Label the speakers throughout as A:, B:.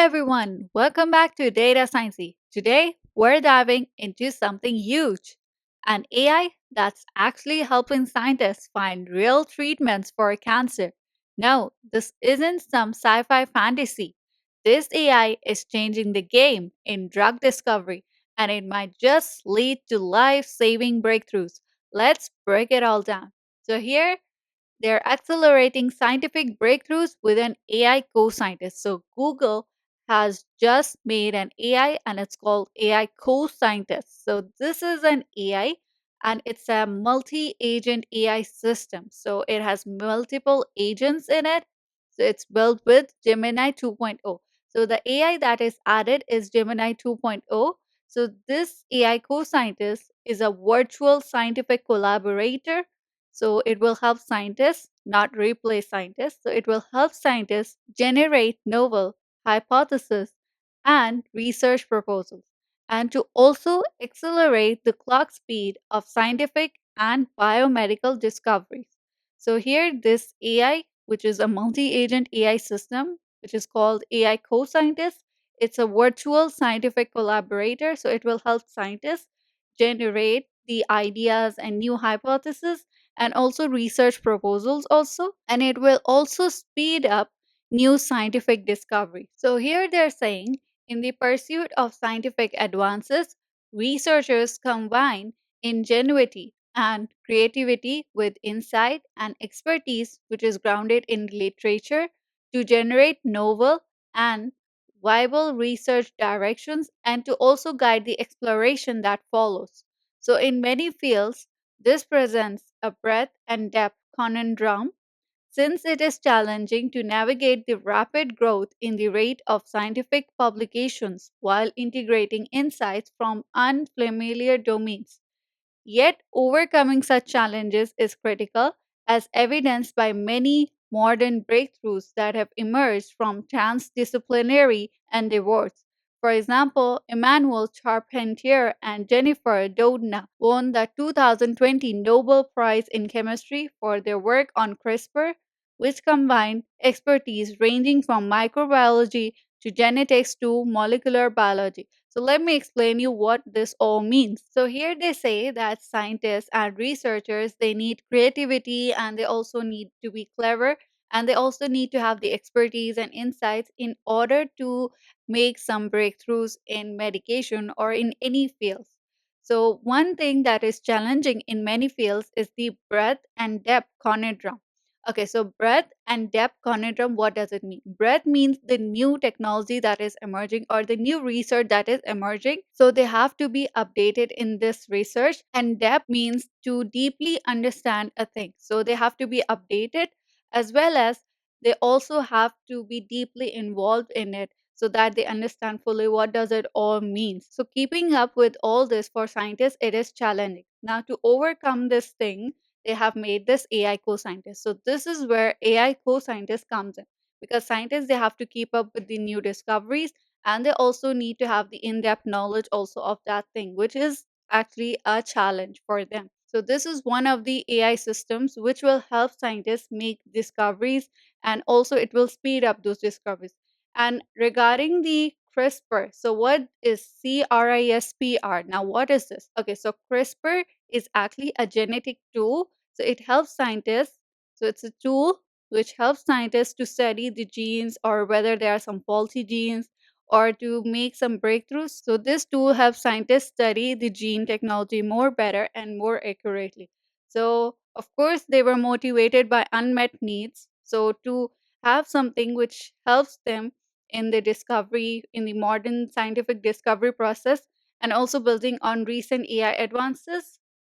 A: everyone, welcome back to Data Sciencey. Today, we're diving into something huge, an AI that's actually helping scientists find real treatments for cancer. No, this isn't some sci fi fantasy. This AI is changing the game in drug discovery, and it might just lead to life saving breakthroughs. Let's break it all down. Here they're accelerating scientific breakthroughs with an AI co-scientist. So Google has just made an AI and it's called AI co-scientist. So this is an AI and it's a multi-agent AI system. So it has multiple agents in it. So it's built with Gemini 2.0. So the AI that is added is Gemini 2.0. So this AI co-scientist is a virtual scientific collaborator, so it will help scientists, not replace scientists. So it will help scientists generate novel hypotheses and research proposals, and to also accelerate the clock speed of scientific and biomedical discoveries. So here, this AI, which is a multi-agent AI system, which is called AI co-scientist, it's a virtual scientific collaborator. So it will help scientists generate the ideas and new hypotheses and also research proposals also, and it will also speed up new scientific discovery. So here they're saying in the pursuit of scientific advances, researchers combine ingenuity and creativity with insight and expertise which is grounded in literature to generate novel and viable research directions and to also guide the exploration that follows. So in many fields this presents a breadth and depth conundrum since it is challenging to navigate the rapid growth in the rate of scientific publications while integrating insights from unfamiliar domains. Yet, overcoming such challenges is critical, as evidenced by many modern breakthroughs that have emerged from transdisciplinary endeavors. For example, Emmanuel Charpentier and Jennifer Doudna won the 2020 Nobel Prize in Chemistry for their work on CRISPR, which combined expertise ranging from microbiology to genetics to molecular biology. So let me explain you what this all means. So here they say that scientists and researchers they need creativity and they also need to be clever and they also need to have the expertise and insights in order to make some breakthroughs in medication or in any field. So one thing that is challenging in many fields is the breadth and depth conundrum. Okay, so breadth and depth conundrum, what does it mean? Breadth means the new technology that is emerging or the new research that is emerging. So they have to be updated in this research. And depth means to deeply understand a thing. So they have to be updated as well as they also have to be deeply involved in it so that they understand fully what does it all means. So keeping up with all this for scientists, it is challenging. Now to overcome this thing, they have made this AI co-scientist. So this is where AI co-scientist comes in because scientists they have to keep up with the new discoveries and they also need to have the in-depth knowledge also of that thing, which is actually a challenge for them. So this is one of the AI systems which will help scientists make discoveries and also it will speed up those discoveries. And regarding the CRISPR, so what is CRISPR? Now, what is this? Okay, so CRISPR is actually a genetic tool. So it helps scientists. So it's a tool which helps scientists to study the genes or whether there are some faulty genes or to make some breakthroughs. So this tool helps scientists study the gene technology more better and more accurately. So of course they were motivated by unmet needs. So to have something which helps them in the discovery, in the modern scientific discovery process, and also building on recent AI advances.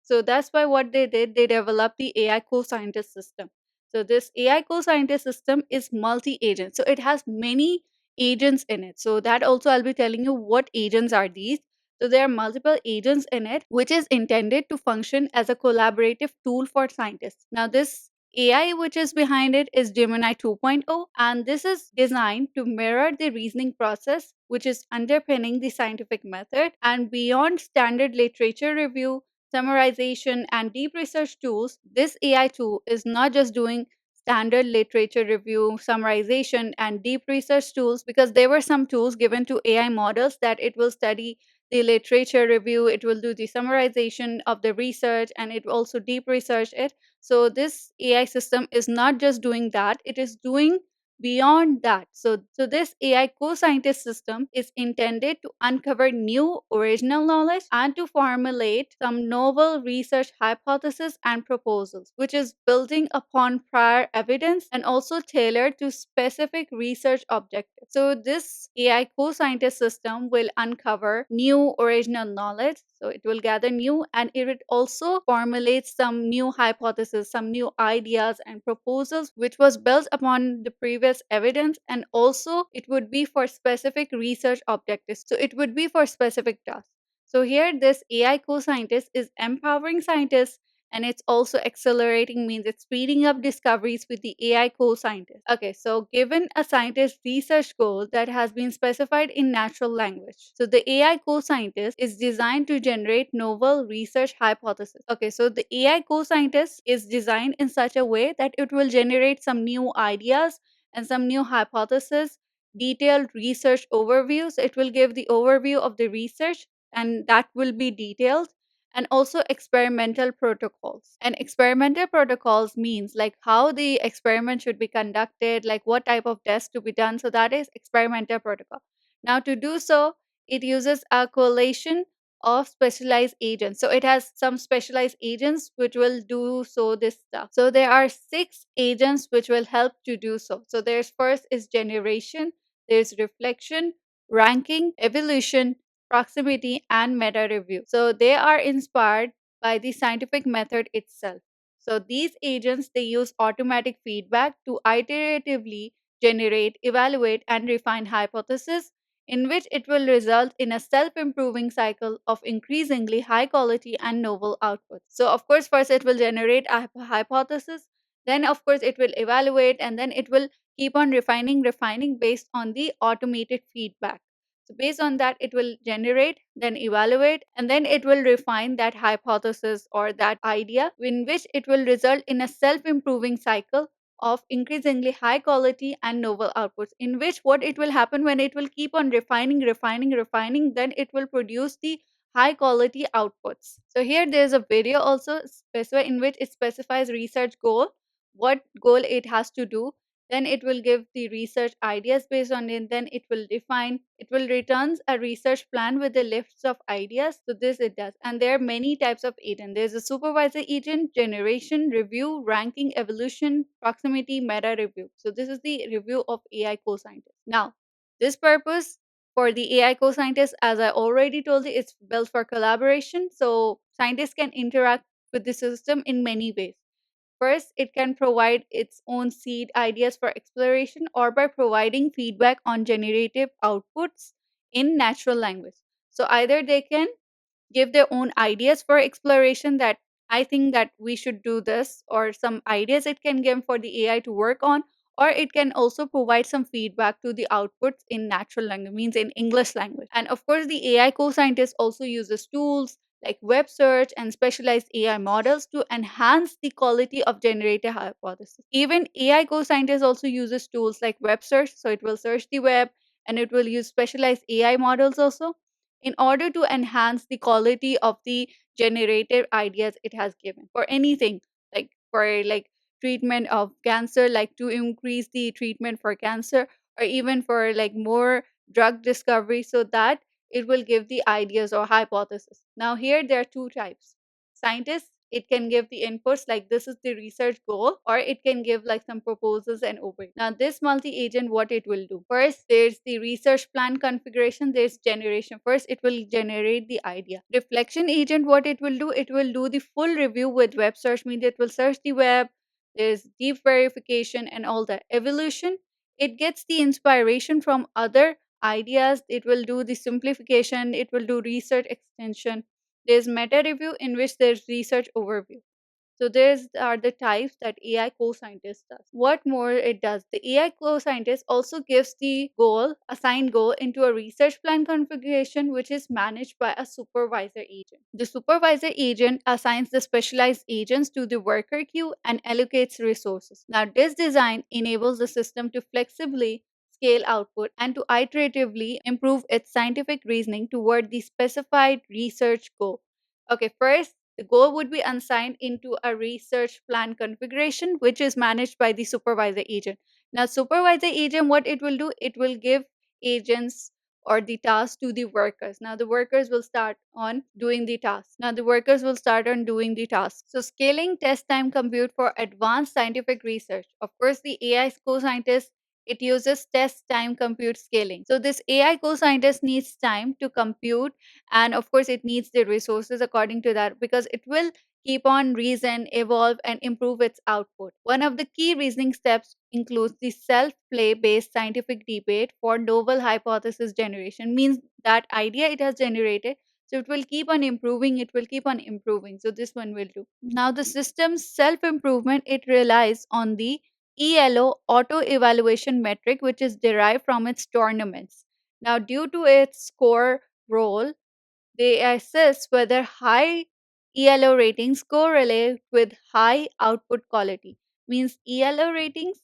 A: So that's why what they did, they developed the AI co-scientist system. So this AI co-scientist system is multi-agent. So it has many agents in it. So that also I'll be telling you what agents are these. So there are multiple agents in it, which is intended to function as a collaborative tool for scientists. Now this AI which is behind it is Gemini 2.0, and this is designed to mirror the reasoning process which is underpinning the scientific method. And beyond standard literature review, summarization, and deep research tools, this AI tool is not just doing standard literature review, summarization, and deep research tools, because there were some tools given to AI models that it will study the literature review, it will do the summarization of the research, and it will also deep research it. So this AI system is not just doing that, it is doing beyond that. So this AI co-scientist system is intended to uncover new original knowledge and to formulate some novel research hypotheses and proposals, which is building upon prior evidence and also tailored to specific research objectives. So this AI co-scientist system will uncover new original knowledge. So it will gather new, and it will also formulate some new hypotheses, some new ideas and proposals, which was built upon the previous evidence, and also it would be for specific research objectives. So it would be for specific tasks. So here this AI co-scientist is empowering scientists, and it's also accelerating, means it's speeding up discoveries with the AI co-scientist. Okay, so given a scientist's research goal that has been specified in natural language, so the AI co-scientist is designed to generate novel research hypotheses. Okay, so the AI co-scientist is designed in such a way that it will generate some new ideas and some new hypotheses, detailed research overviews. It will give the overview of the research, and that will be detailed, and also experimental protocols. And experimental protocols means like how the experiment should be conducted, like what type of test to be done. So that is experimental protocol. Now to do so, it uses a collation of specialized agents. So it has some specialized agents which will do so this stuff. So there are six agents which will help to do so. So there's first is generation, there's reflection, ranking, evolution, proximity, and meta review. So they are inspired by the scientific method itself. So these agents, they use automatic feedback to iteratively generate, evaluate, and refine hypotheses, in which it will result in a self-improving cycle of increasingly high quality and novel outputs. So of course first it will generate a hypothesis, then of course it will evaluate, and then it will keep on refining based on the automated feedback. So based on that, it will generate, then evaluate, and then it will refine that hypothesis or that idea, in which it will result in a self-improving cycle of increasingly high quality and novel outputs, in which what it will happen when it will keep on refining, then it will produce the high quality outputs. So here there's a video also specified in which it specifies research goal, what goal it has to do, then it will give the research ideas based on it, then it will define, it will returns a research plan with a list of ideas. So this it does, and there are many types of agent. There's a supervisor agent, generation, review, ranking, evolution, proximity, meta review. So this is the review of AI co-scientist. Now this purpose for the AI co-scientist, as I already told you, it's built for collaboration, so scientists can interact with the system in many ways. First, it can provide its own seed ideas for exploration, or by providing feedback on generative outputs in natural language. So either they can give their own ideas for exploration, that I think that we should do this, or some ideas it can give for the AI to work on, or it can also provide some feedback to the outputs in natural language, means in English language. And of course, the AI co-scientist also uses tools like web search and specialized AI models to enhance the quality of generated hypotheses. Even AI co-scientist also uses tools like web search, so it will search the web, and it will use specialized AI models also in order to enhance the quality of the generated ideas it has given for anything, like for like treatment of cancer, like to increase the treatment for cancer, or even for like more drug discovery, so that it will give the ideas or hypothesis. Now here there are two types. Scientists, it can give the inputs like this is the research goal, or it can give like some proposals and over. Now this multi-agent, what it will do, first there's the research plan configuration, there's generation. First it will generate the idea. Reflection agent, what it will do the full review with web search, means it will search the web, there's deep verification and all that. Evolution, it gets the inspiration from other ideas, it will do the simplification, it will do research extension. There's meta review, in which there's research overview. So these are the types that AI co-scientist does. What more it does, the AI co-scientist also gives the goal, assigned goal, into a research plan configuration which is managed by a supervisor agent. The supervisor agent assigns the specialized agents to the worker queue and allocates resources. Now this design enables the system to flexibly scale output and to iteratively improve its scientific reasoning toward the specified research goal. Okay, first, the goal would be assigned into a research plan configuration, which is managed by the supervisor agent. Now, supervisor agent, what it will do, it will give agents or the task to the workers. Now, the workers will start on doing the task. Now, the workers will start on doing the task. So, scaling test time compute for advanced scientific research. Of course, the AI co-scientist, it uses test time compute scaling. So, this AI co-scientist needs time to compute, and of course it needs the resources according to that, because it will keep on reason, evolve, and improve its output. One of the key reasoning steps includes the self play based scientific debate for novel hypothesis generation, means that idea it has generated, so it will keep on improving, it will keep on improving. So this one will do. Now the system's self improvement, it relies on the ELO auto evaluation metric, which is derived from its tournaments. Now due to its score role, they assess whether high ELO ratings correlate with high output quality. Means ELO ratings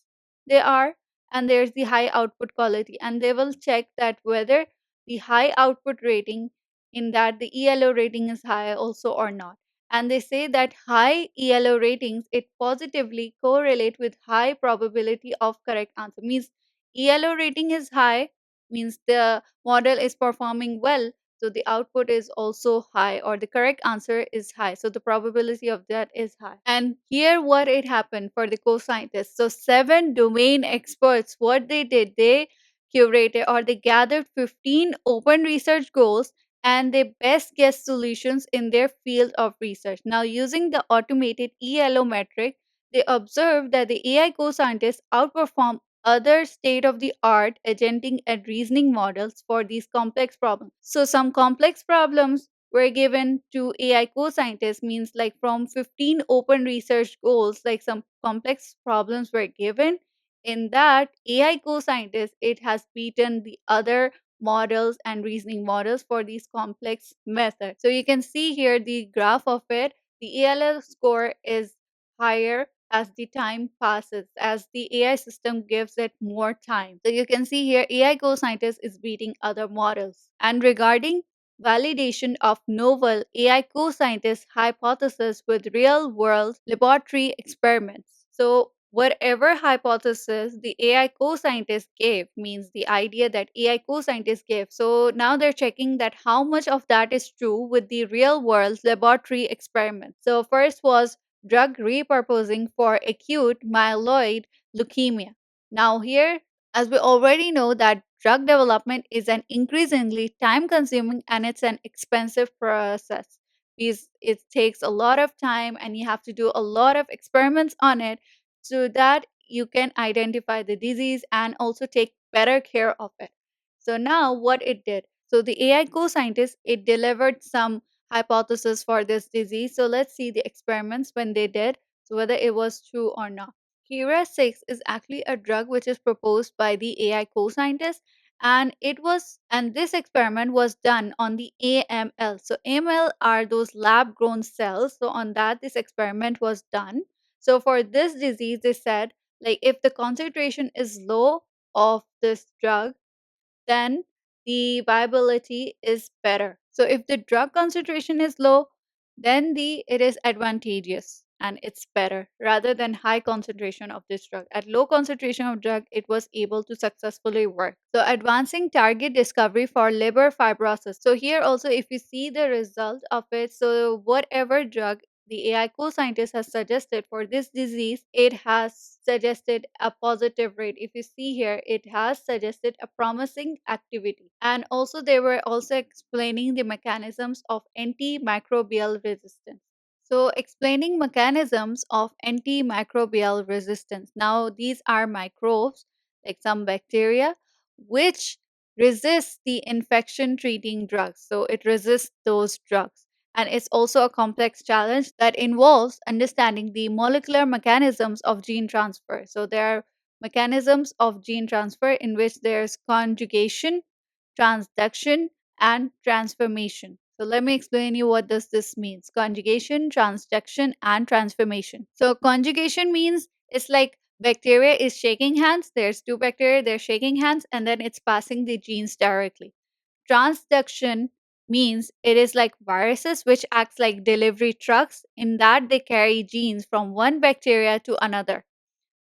A: they are, and there's the high output quality, and they will check that whether the high output rating, in that the ELO rating is high also or not. And they say that high ELO ratings it positively correlate with high probability of correct answer. Means ELO rating is high, means the model is performing well, so the output is also high, or the correct answer is high, so the probability of that is high. And here what it happened for the co-scientists, so seven domain experts, what they did, they curated or they gathered 15 open research goals and they best guess solutions in their field of research. Now using the automated ELO metric, they observed that the AI co-scientists outperform other state of the art agenting and reasoning models for these complex problems. So, some complex problems were given to AI co scientists, means like from 15 open research goals, like some complex problems were given. In that, AI co scientists, it has beaten the other models and reasoning models for these complex methods. So, you can see here the graph of it. The ELL score is higher as the time passes, as the AI system gives it more time. So you can see here AI co-scientist is beating other models. And regarding validation of novel AI co-scientist hypothesis with real-world laboratory experiments. So whatever hypothesis the AI co-scientist gave, means the idea that AI co-scientist gave. So now they're checking that how much of that is true with the real world laboratory experiments. So first was drug repurposing for acute myeloid leukemia. Now, here, as we already know, that drug development is an increasingly time consuming and it's an expensive process because it takes a lot of time and you have to do a lot of experiments on it so that you can identify the disease and also take better care of it. So now what it did, so the AI co-scientist, it delivered some hypothesis for this disease. So let's see the experiments when they did, so whether it was true or not. Kira 6 is actually a drug which is proposed by the AI co-scientist, and this experiment was done on the AML. So AML are those lab grown cells. So on that this experiment was done. So for this disease they said, like, if the concentration is low of this drug, then the viability is better. So if the drug concentration is low, then the it is advantageous and it's better rather than high concentration of this drug. At low concentration of drug, it was able to successfully work. So advancing target discovery for liver fibrosis. So here also if you see the result of it, so whatever drug the AI co-scientist has suggested for this disease, it has suggested a positive rate. If you see here, it has suggested a promising activity. And also they were also explaining the mechanisms of antimicrobial resistance. So explaining mechanisms of antimicrobial resistance. Now these are microbes, like some bacteria, which resist the infection treating drugs. So it resists those drugs. And it's also a complex challenge that involves understanding the molecular mechanisms of gene transfer. So there are mechanisms of gene transfer in which there's conjugation, transduction, and transformation. So let me explain you what does this means. Conjugation, transduction, and transformation. So conjugation means it's like bacteria is shaking hands. There's two bacteria, they're shaking hands, and then it's passing the genes directly. Transduction means it is like viruses which acts like delivery trucks in that they carry genes from one bacteria to another.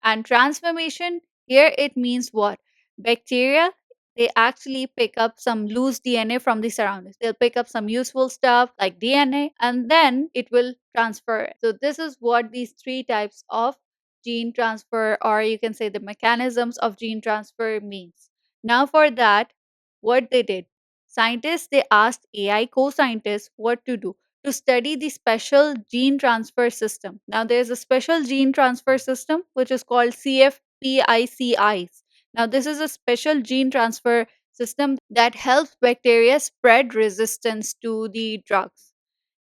A: And transformation, here it means what? Bacteria, they actually pick up some loose DNA from the surroundings. They'll pick up some useful stuff like DNA and then it will transfer it. So, this is what these three types of gene transfer, or you can say the mechanisms of gene transfer, means. Now, for that, what they did, scientists they asked AI co scientists what to do to study the special gene transfer system. Now, there's a special gene transfer system which is called CFPICIs. Now, this is a special gene transfer system that helps bacteria spread resistance to the drugs.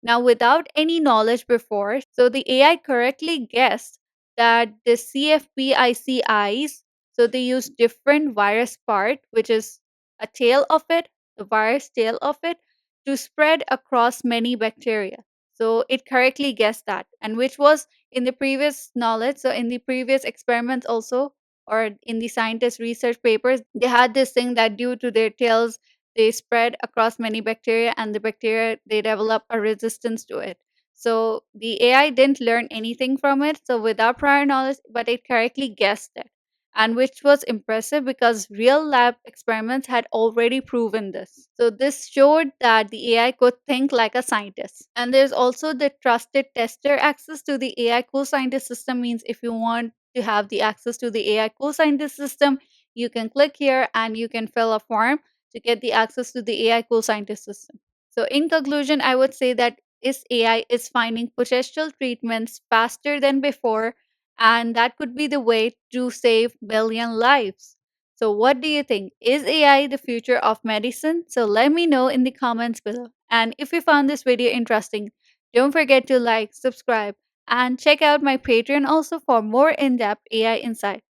A: Now, without any knowledge before, so the AI correctly guessed that the CFPICIs, so they use different virus part, which is a tail of it, the virus tail of it, to spread across many bacteria. So it correctly guessed that, and which was in the previous knowledge. So in the previous experiments also, or in the scientist research papers, they had this thing that due to their tails, they spread across many bacteria, and the bacteria they develop a resistance to it. So the AI didn't learn anything from it. So without prior knowledge, but it correctly guessed it, and which was impressive because real lab experiments had already proven this. So, this showed that the AI could think like a scientist. And there's also the trusted tester access to the AI co scientist system, means if you want to have the access to the AI co scientist system, you can click here and you can fill a form to get the access to the AI co scientist system. So, in conclusion, I would say that is AI is finding potential treatments faster than before, and that could be the way to save billion lives. So, what do you think? Is AI the future of medicine? So, let me know in the comments below. And if you found this video interesting, don't forget to like, subscribe, and check out my Patreon also for more in depth AI insight.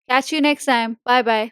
A: Catch you next time. Bye bye.